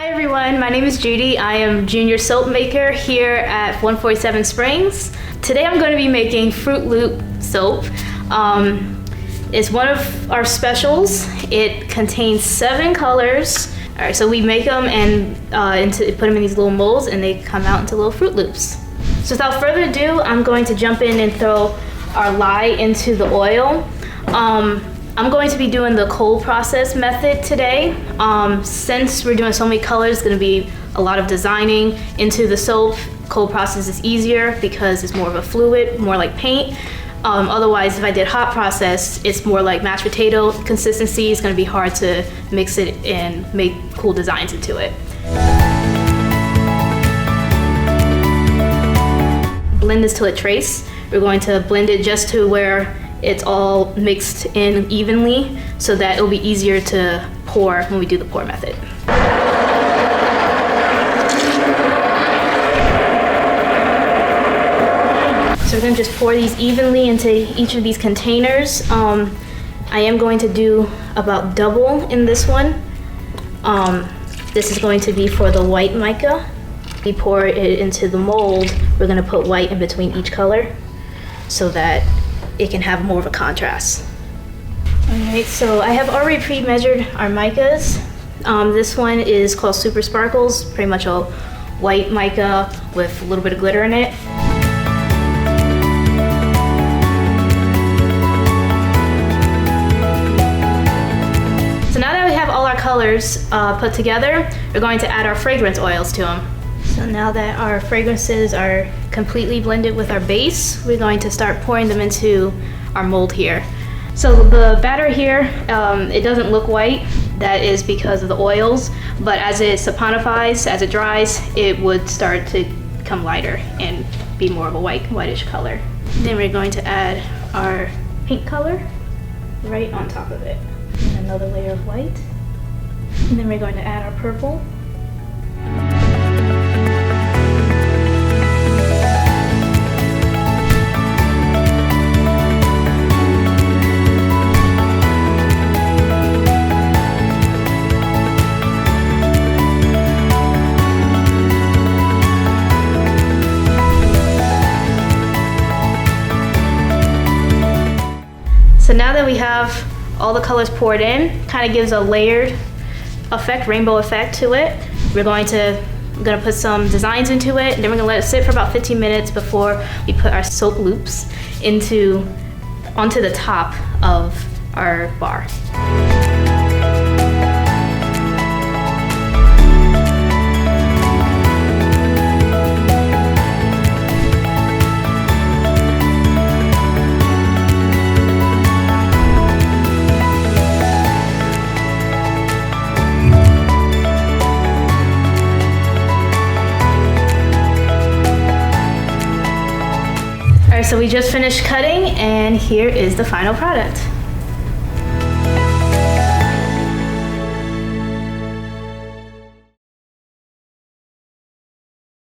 Hi everyone, my name is Judy. I am junior soap maker here at 147 Springs. Today I'm going to be making Fruit Loop soap. It's one of our specials. It contains 7 colors. All right, so we make them and put them in these little molds, and they come out into little Fruit Loops. So without further ado, I'm going to jump in and throw our lye into the oil. I'm going to be doing the cold process method today. Since we're doing so many colors, it's going to be a lot of designing into the soap. Cold process is easier because it's more of a fluid, more like paint. Otherwise, if I did hot process, it's more like mashed potato consistency. It's going to be hard to mix it and make cool designs into it. Blend this till it trace. We're going to blend it just to where it's all mixed in evenly so that it'll be easier to pour when we do the pour method. So we're gonna just pour these evenly into each of these containers. I am going to do about double in this one. This is going to be for the white mica. We pour it into the mold. We're gonna put white in between each color so that it can have more of a contrast. All right, so I have already pre-measured our micas. This one is called Super Sparkles, pretty much a white mica with a little bit of glitter in it. So now that we have all our colors put together, we're going to add our fragrance oils to them. So now that our fragrances are completely blended with our base, we're going to start pouring them into our mold here. So the batter here, it doesn't look white. That is because of the oils, but as it saponifies, as it dries, it would start to become lighter and be more of a whitish color. Then we're going to add our pink color right on top of it. And another layer of white. And then we're going to add our purple. So now that we have all the colors poured in, kind of gives a layered effect, rainbow effect to it. We're gonna put some designs into it, and then we're gonna let it sit for about 15 minutes before we put our soap loops onto the top of our bar. So we just finished cutting, and here is the final product.